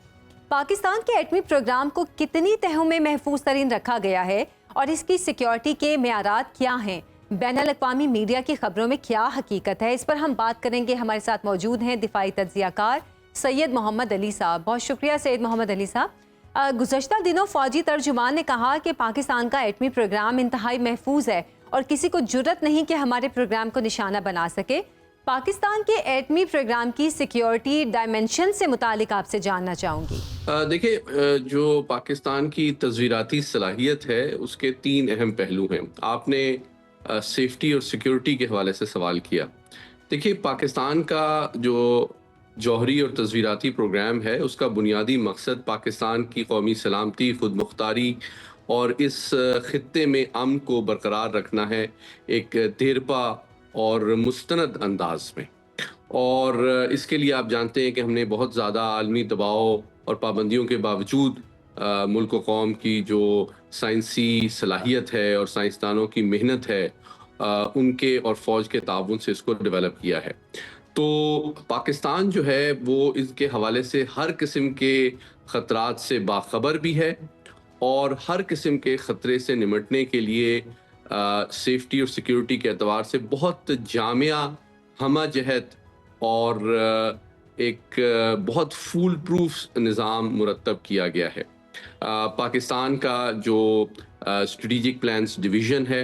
पाकिस्तान के एटमी प्रोग्राम को कितनी तहों में महफूज तरीन रखा गया है और इसकी सिक्योरिटी के मेयारात क्या हैं? बैनुल-अक़वामी मीडिया की खबरों में क्या हकीकत है? इस पर हम बात करेंगे। हमारे साथ मौजूद हैं दिफाई तज्ज़ियाकार सैयद मोहम्मद अली साहब। बहुत शुक्रिया सैयद मोहम्मद अली साहब। गुज़श्ता दिनों फ़ौजी तर्जुमान ने कहा कि पाकिस्तान का एटमी प्रोग्राम इंतहाई महफूज है और किसी को जुर्रत नहीं कि हमारे प्रोग्राम को निशाना बना सके। पाकिस्तान के एटमी प्रोग्राम की सिक्योरिटी डायमेंशन से मुतालिक आपसे जानना चाहूँगी। देखिए, जो पाकिस्तान की तज़वीराती सलाहियत है उसके 3 अहम पहलू हैं। आपने सेफ्टी और सिक्योरिटी के हवाले से सवाल किया। देखिए, पाकिस्तान का जो जौहरी और तज़वीराती प्रोग्राम है उसका बुनियादी मकसद पाकिस्तान की कौमी सलामती, खुद मुख्तारी और इस ख़ित्ते में अमन को बरकरार रखना है एक देरपा और मुस्तनद अंदाज में। और इसके लिए आप जानते हैं कि हमने बहुत ज़्यादा आलमी दबाव और पाबंदियों के बावजूद मुल्क व कौम की जो साइंसी सलाहियत है और साइंसदानों की मेहनत है उनके और फ़ौज के ताउन से इसको डेवलप किया है। तो पाकिस्तान जो है वो इसके हवाले से हर किस्म के ख़तरात से बाखबर भी है और हर किस्म के ख़तरे से निमटने के लिए सेफ्टी और सिक्योरिटी के एतबार से बहुत जामिया, हमा जहत और एक बहुत फूल प्रूफ निज़ाम मुरतब किया गया है। पाकिस्तान का जो स्ट्रेटेजिक प्लान्स डिवीज़न है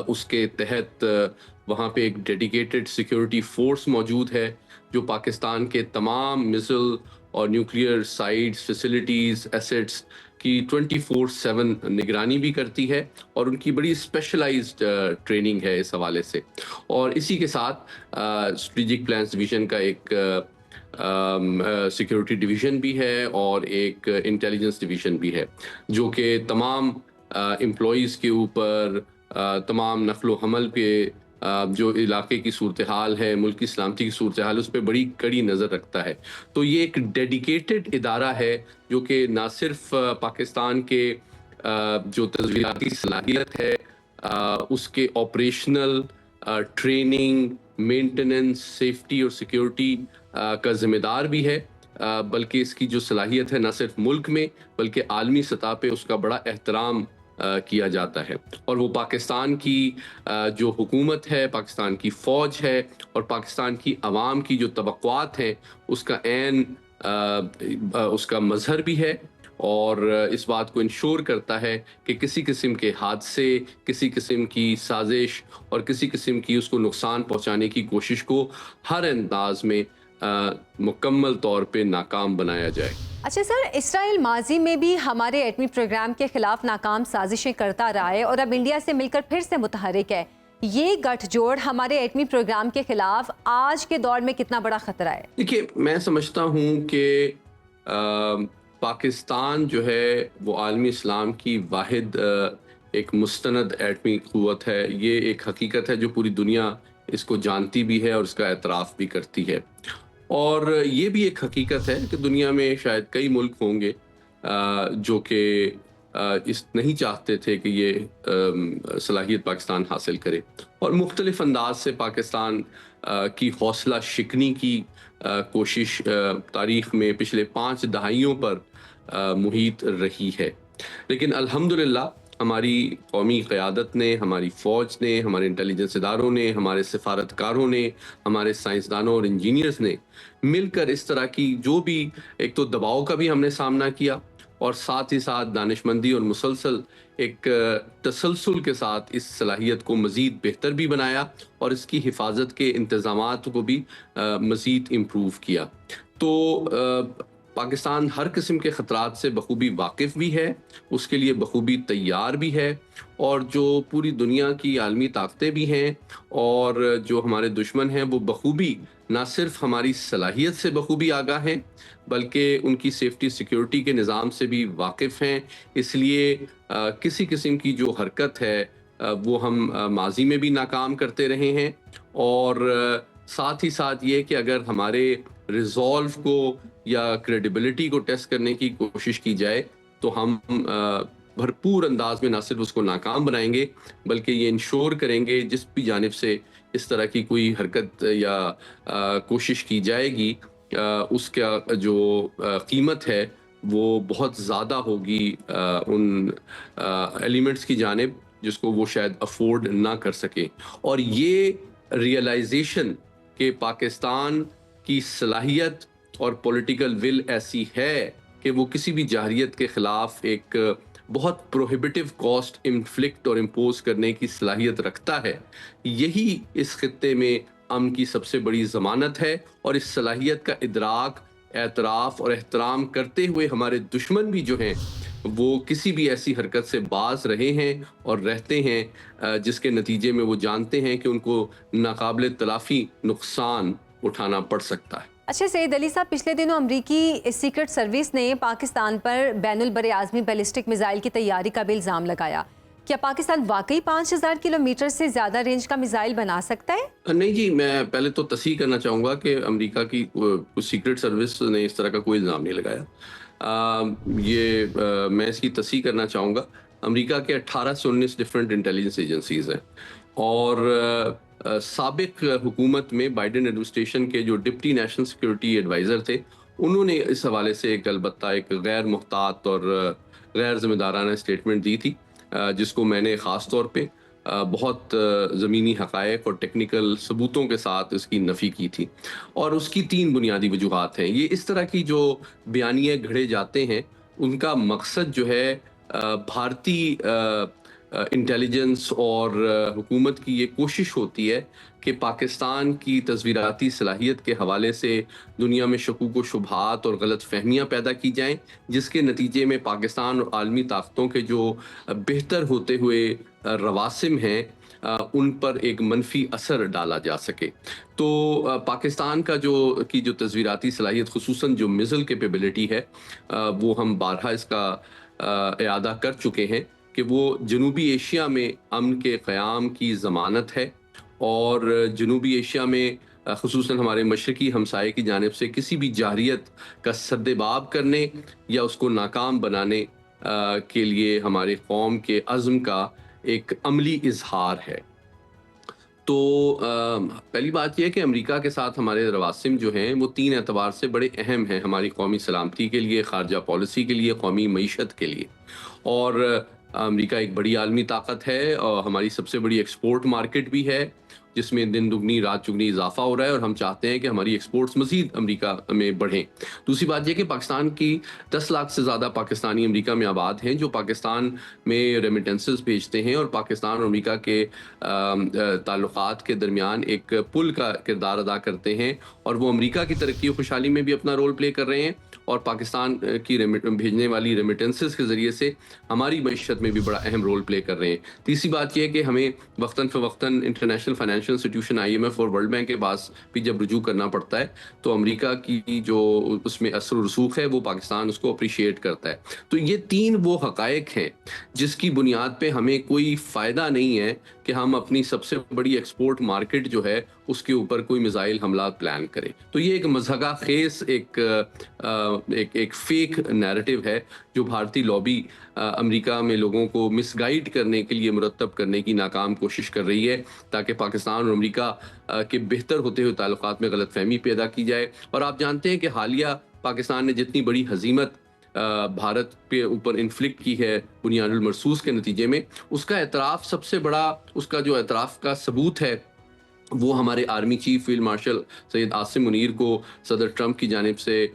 उसके तहत वहाँ पे एक डेडिकेटेड सिक्योरिटी फोर्स मौजूद है जो पाकिस्तान के तमाम मिसाइल और न्यूक्लियर साइट्स, फैसिलिटीज़, एसेट्स की 24/7 निगरानी भी करती है और उनकी बड़ी स्पेशलाइज्ड ट्रेनिंग है इस हवाले से। और इसी के साथ स्ट्रेटेजिक प्लान्स डिवीज़न का एक सिक्योरिटी डिवीज़न भी है और एक इंटेलिजेंस डिवीज़न भी है जो कि तमाम एम्प्लॉइज़ के ऊपर तमाम नक़्ल हमल पे जो इलाके की सूरत हाल है, मुल्क की सलामती की सूरत हाल, उस पर बड़ी कड़ी नज़र रखता है। तो ये एक डेडिकेटेड इदारा है जो कि ना सिर्फ पाकिस्तान के जो तज़वीराती सलाहियत है, उसके ऑपरेशनल ट्रेनिंग, मेंटेनेंस, सेफ्टी और सिक्योरिटी का ज़िम्मेदार भी है, बल्कि इसकी जो सलाहियत है ना सिर्फ मुल्क में बल्कि आलमी सतह पे उसका बड़ा एहतराम किया जाता है। और वो पाकिस्तान की जो हुकूमत है, पाकिस्तान की फ़ौज है और पाकिस्तान की आवाम की जो तवक्कुआत हैं उसका उसका मज़हर भी है और इस बात को इंश्योर करता है कि किसी किस्म के हादसे, किसी किस्म की साजिश और किसी किस्म की उसको नुकसान पहुंचाने की कोशिश को हर अंदाज में मुकम्मल तौर पे नाकाम बनाया जाए। अच्छा सर, इसराइल माजी में भी हमारे एटमी प्रोग्राम के खिलाफ नाकाम साजिशें करता रहा है और अब इंडिया से मिलकर फिर से मुतहरिक है। ये गठजोड़ हमारे एटमी प्रोग्राम के खिलाफ आज के दौर में कितना बड़ा खतरा है? देखिए, मैं समझता हूँ कि पाकिस्तान जो है वो आलमी इस्लाम की वाहिद एक मुस्तनद एटमी क़ुव्वत है। ये एक हकीकत है जो पूरी दुनिया इसको जानती भी है और इसका एतराफ़ भी करती है। और ये भी एक हकीकत है कि दुनिया में शायद कई मुल्क होंगे जो कि इस नहीं चाहते थे कि ये सलाहियत पाकिस्तान हासिल करे और मुख्तलिफ अंदाज से पाकिस्तान की हौसला शिकनी की कोशिश तारीख़ में पिछले 5 दहाइयों पर मुहित रही है। लेकिन अल्हम्दुलिल्लाह हमारी कौमी क़यादत ने, हमारी फ़ौज ने, हमारे इंटेलिजेंस इदारों ने, हमारे सिफारतकारों ने, हमारे साइंसदानों और इंजीनियर्स ने मिलकर इस तरह की जो भी एक तो दबाव का भी हमने सामना किया और साथ ही साथ दानिशमंदी और मुसलसल एक तसलसल के साथ इस सलाहियत को मज़ीद बेहतर भी बनाया और इसकी हिफाजत के इंतज़ामात को भी मज़ीद इम्प्रूव किया। तो पाकिस्तान हर किस्म के ख़तरात से बखूबी वाकिफ़ भी है, उसके लिए बखूबी तैयार भी है और जो पूरी दुनिया की आलमी ताकतें भी हैं और जो हमारे दुश्मन हैं वो बखूबी ना सिर्फ हमारी सलाहियत से बखूबी आगाह हैं बल्कि उनकी सेफ्टी सिक्योरिटी के निज़ाम से भी वाकिफ़ हैं। इसलिए किसी किस्म की जो हरकत है वो हम माजी में भी नाकाम करते रहे हैं और साथ ही साथ ये कि अगर हमारे रिजॉल्व को या क्रेडिबिलिटी को टेस्ट करने की कोशिश की जाए तो हम भरपूर अंदाज में ना सिर्फ उसको नाकाम बनाएंगे बल्कि ये इंश्योर करेंगे जिस भी जानिब से इस तरह की कोई हरकत या कोशिश की जाएगी उसका जो कीमत है वो बहुत ज़्यादा होगी उन एलिमेंट्स की जानिब जिसको वो शायद अफोर्ड ना कर सके। और ये रियलाइजेशन कि पाकिस्तान की सलाहियत और पॉलिटिकल विल ऐसी है कि वो किसी भी जाहिरियत के ख़िलाफ़ एक बहुत प्रोहिबिटिव कॉस्ट इन्फ्लिक्ट और इम्पोज करने की सलाहियत रखता है, यही इस खित्ते में अमन की सबसे बड़ी ज़मानत है। और इस सलाहियत का इदराक, एतराफ़ और एहतराम करते हुए हमारे दुश्मन भी जो हैं वो किसी भी ऐसी हरकत से बाज रहे हैं और रहते हैं जिसके नतीजे में वो जानते हैं कि उनको नाकाबिल तलाफ़ी नुकसान उठाना पड़ सकता है। अच्छा सईद अली साहब, पिछले दिनों अमरीकी सीक्रेट सर्विस ने पाकिस्तान पर बैनुल बर आज़मी बैलिस्टिक मिसाइल की तैयारी का भी इल्ज़ाम लगाया। क्या पाकिस्तान वाकई 5000 किलोमीटर से ज़्यादा रेंज का मिसाइल बना सकता है? नहीं जी, मैं पहले तो तस्हीह करना चाहूँगा कि अमेरिका की सीक्रेट सर्विस ने इस तरह का कोई इल्ज़ाम नहीं लगाया। मैं इसकी तस्हीह करना चाहूँगा। अमेरिका के 18 से 19 डिफरेंट इंटेलिजेंस एजेंसीज़ हैं और साबिक हुकूमत में बाइडेन एडमिनिस्ट्रेशन के जो डिप्टी नेशनल सिक्योरिटी एडवाइज़र थे उन्होंने इस हवाले से अलबत्ता एक गैर मुहतात और गैर ज़िम्मेदाराना स्टेटमेंट दी थी जिसको मैंने ख़ास तौर पे बहुत ज़मीनी हक़ाइक़ और टेक्निकल सबूतों के साथ इसकी नफ़ी की थी। और उसकी 3 बुनियादी वजूहात हैं। ये इस तरह की जो बयानियाँ घड़े जाते हैं उनका मकसद जो है भारतीय इंटेलिजेंस और हुकूमत की ये कोशिश होती है कि पाकिस्तान की तस्वीराती सलाहियत के हवाले से दुनिया में शकूक व शुबहात और गलत फहमियाँ पैदा की जाएं, जिसके नतीजे में पाकिस्तान और आलमी ताकतों के जो बेहतर होते हुए रवासिम हैं उन पर एक मनफी असर डाला जा सके। तो पाकिस्तान का जो तस्वीराती सलाहियत खुसूसन जो मिज़ल कैपेबिलिटी है वो हम बारहा इसका इयादा कर चुके हैं कि वो जनूबी एशिया में अमन के क़याम की ज़मानत है और जनूबी एशिया में खुसूसन हमारे मशरकी हमसाये की जानिब से किसी भी जारियत का सद्देबाब करने या उसको नाकाम बनाने के लिए हमारे कौम के अज़्म का एक अमली इजहार है। तो पहली बात यह है कि अमेरिका के साथ हमारे रवासिम जो हैं वो 3 एतबार से बड़े अहम हैं, हमारी कौमी सलामती के लिए, ख़ारजा पॉलिसी के लिए, कौमी मईशत के लिए। और अमेरिका एक बड़ी आलमी ताकत है और हमारी सबसे बड़ी एक्सपोर्ट मार्केट भी है, जिसमें दिन दुगनी रात चुगनी इजाफा हो रहा है और हम चाहते हैं कि हमारी एक्सपोर्ट्स मज़ीद अमेरिका में बढ़ें। दूसरी बात यह कि पाकिस्तान की 10 लाख से ज़्यादा पाकिस्तानी अमेरिका में आबाद हैं जो पाकिस्तान में रेमिटेंसेस भेजते हैं और पाकिस्तान और अमेरिका के ताल्लुकात के दरमियान एक पुल का किरदार अदा करते हैं और वो अमेरिका की तरक्की और खुशहाली में भी अपना रोल प्ले कर रहे हैं और पाकिस्तान की भेजने वाली रेमिटेंसेस के ज़रिए से हमारी मईशत में भी बड़ा अहम रोल प्ले कर रहे हैं। तीसरी बात यह है कि हमें वक्तन फ़वक्तन इंटरनेशनल फाइनेंशियल इंस्टीट्यूशन IMF और वर्ल्ड बैंक के पास भी जब रुजू करना पड़ता है तो अमेरिका की जो उसमें असर और रसूख है वो पाकिस्तान उसको अप्रिशिएट करता है। तो ये 3 वो हकायक हैं जिसकी बुनियाद पे हमें कोई फ़ायदा नहीं है कि हम अपनी सबसे बड़ी एक्सपोर्ट मार्केट जो है उसके ऊपर कोई मिसाइल हमला प्लान करें। तो ये एक मज़हगा खेस एक फेक नैरेटिव है जो भारतीय लॉबी अमेरिका में लोगों को मिसगाइड करने के लिए मुरतब करने की नाकाम कोशिश कर रही है ताकि पाकिस्तान और अमेरिका के बेहतर होते हुए ताल्लुकात में गलतफहमी पैदा की जाए। और आप जानते हैं कि हालिया पाकिस्तान ने जितनी बड़ी हजीमत भारत पे ऊपर इन्फ्लिक्ट की है बुनियादुल मरसूस के नतीजे में, उसका एतराफ़ सबसे बड़ा उसका जो एतराफ़ का सबूत है वो हमारे army chief field marshal Syed Asim Munir को सदर ट्रंप की जानिब से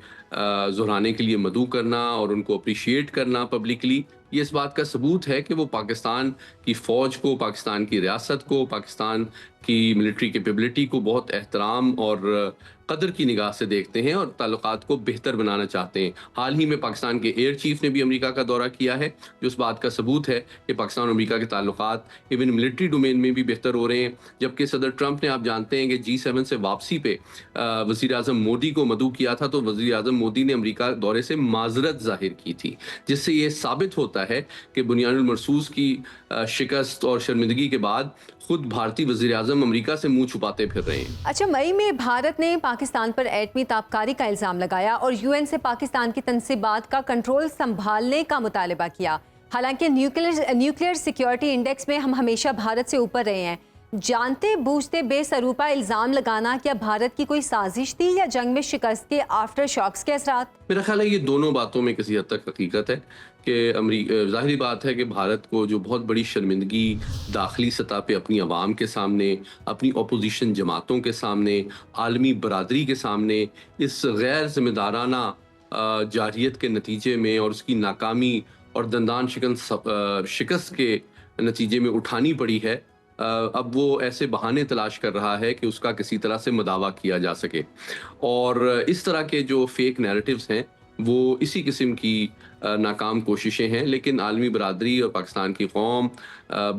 ज़ुराने के लिए मदऊ करना और उनको अप्रिशिएट करना पब्लिकली, ये इस बात का सबूत है कि वो पाकिस्तान की फ़ौज को, पाकिस्तान की रियासत को, पाकिस्तान की मिलिट्री कैपेबिलिटी को बहुत एहतराम और कदर की निगाह से देखते हैं और ताल्लुकात को बेहतर बनाना चाहते हैं। हाल ही में पाकिस्तान के एयर चीफ ने भी अमेरिका का दौरा किया है जो इस बात का सबूत है कि पाकिस्तान और अमेरिका के ताल्लुकात इवन मिलिट्री डोमेन में भी बेहतर हो रहे हैं। जबकि सदर ट्रंप ने, आप जानते हैं कि G7 से वापसी पे वज़ीर आज़म मोदी को मदऊ किया था तो वज़ीर आज़म मोदी ने अमेरिका दौरे से माजरत जाहिर की थी, जिससे ये साबित होता है कि बुनियादुल मरसूस की शिकस्त और शर्मिंदगी के बाद खुद भारतीय वज़ीर आज़म अमेरिका से मुंह छुपाते फिर रहे हैं। अच्छा, मई में भारत ने पाकिस्तान पर एटमी ताबकारी का इल्ज़ाम लगाया और UN से पाकिस्तान की तनसीबात का कंट्रोल संभालने का मुतालबा किया। हालांकि न्यूक्लियर सिक्योरिटी इंडेक्स में हम हमेशा भारत से ऊपर रहे हैं। जानते बूझते बेसरूपा इल्ज़ाम लगाना क्या भारत की कोई साजिश थी या जंग में शिकस्त के आफ्टर शॉक्स के असरात? मेरा ख्याल है ये दोनों बातों में किसी हद तक हकीकत है कि ज़ाहिरी बात है कि भारत को जो बहुत बड़ी शर्मिंदगी दाखिली सतह पे अपनी आवाम के सामने, अपनी अपोजिशन जमातों के सामने, आलमी बरादरी के सामने इस गैर जिम्मेदाराना जारियत के नतीजे में और उसकी नाकामी और दंदान शिकस्त के नतीजे में उठानी पड़ी है, अब वो ऐसे बहाने तलाश कर रहा है कि उसका किसी तरह से मदावा किया जा सके। और इस तरह के जो फेक नैरेटिव्स हैं वो इसी किस्म की नाकाम कोशिशें हैं, लेकिन आलमी बरादरी और पाकिस्तान की कौम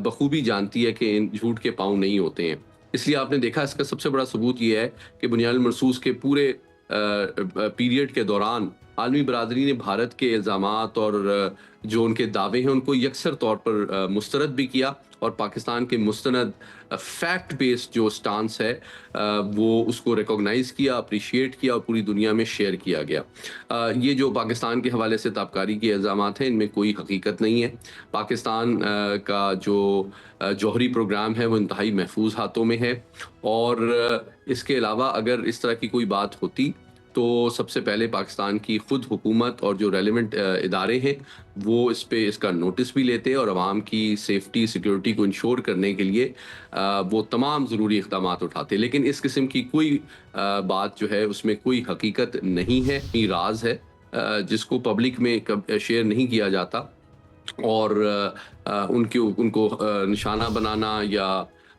बखूबी जानती है कि इन झूठ के पाँव नहीं होते हैं। इसलिए आपने देखा, इसका सबसे बड़ा सबूत ये है कि बुनियादुल मरसूस के पूरे पीरियड के दौरान आलमी बरादरी ने भारत के इल्ज़ामात और जो उनके दावे हैं उनको यकसर तौर पर मुस्तरद भी किया और पाकिस्तान के मुस्तनद फैक्ट बेस्ड जो स्टांस है वो उसको रिकॉग्नाइज़ किया, अप्रिशिएट किया और पूरी दुनिया में शेयर किया गया। ये जो पाकिस्तान के हवाले से ताबकारी के इल्ज़ामात हैं इनमें कोई हकीकत नहीं है। पाकिस्तान का जो जौहरी प्रोग्राम है वो इंतहाई महफूज हाथों में है और इसके अलावा अगर इस तरह की कोई बात होती तो सबसे पहले पाकिस्तान की खुद हुकूमत और जो रेलिवेंट इदारे हैं वो इसका नोटिस भी लेते और आवाम की सेफ्टी सिक्योरिटी को इंश्योर करने के लिए वो तमाम ज़रूरी इक़दाम उठाते। लेकिन इस किस्म की कोई बात जो है उसमें कोई हकीकत नहीं है, राज है जिसको पब्लिक में शेयर नहीं किया जाता। और उनको निशाना बनाना या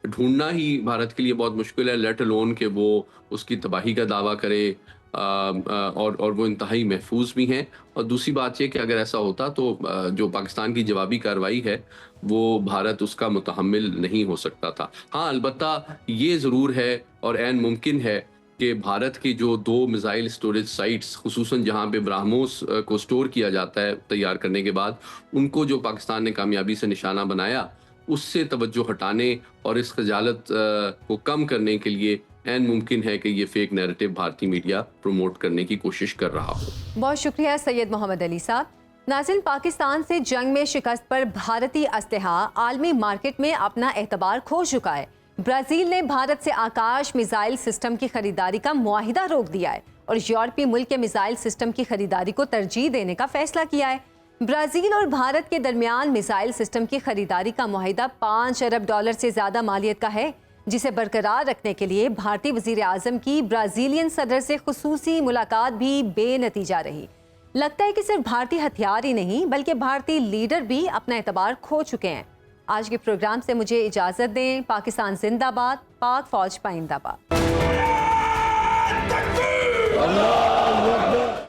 ढूंढना ही भारत के लिए बहुत मुश्किल है, लेट अलोन कि वो उसकी तबाही का दावा करे। और वो इंतहाई महफूज भी हैं। और दूसरी बात ये कि अगर ऐसा होता तो जो पाकिस्तान की जवाबी कार्रवाई है वो भारत उसका मुतहम्मिल नहीं हो सकता था। हाँ, अलबत्ता ये ज़रूर है और ऐन मुमकिन है कि भारत की जो 2 मिसाइल स्टोरेज साइट्स, खुसूसन जहाँ पे ब्राह्मोस को स्टोर किया जाता है तैयार करने के बाद, उनको जो पाकिस्तान ने कामयाबी से निशाना बनाया, उससे तवज्जो हटाने और इस खजालत को कम करने के लिए ऐन मुमकिन है कि ये फेक नैरेटिव भारतीय मीडिया प्रमोट करने की कोशिश कर रहा हो। बहुत शुक्रिया सैयद मोहम्मद अली साहब। नाज़रीन, पाकिस्तान से जंग में शिकस्त पर भारतीय असलहा आलमी मार्केट में अपना एतबार खो चुका है। ब्राज़ील ने भारत से आकाश मिसाइल सिस्टम की खरीदारी का मुआहिदा रोक दिया है और यूरोपीय मुल्क के मिसाइल सिस्टम की खरीदारी को तरजीह देने का फैसला किया है। ब्राज़ील और भारत के दरमियान मिसाइल सिस्टम की खरीदारी का मुआहिदा $5 अरब से ज़्यादा मालियत का है, जिसे बरकरार रखने के लिए भारतीय वज़ीर आज़म की ब्राज़ीलियन सदर से खुसूसी मुलाकात भी बेनतीजा रही। लगता है कि सिर्फ भारतीय हथियार ही नहीं बल्कि भारतीय लीडर भी अपना एतबार खो चुके हैं। आज के प्रोग्राम से मुझे इजाज़त दें। पाकिस्तान जिंदाबाद, पाक फौज पाइंदाबाद।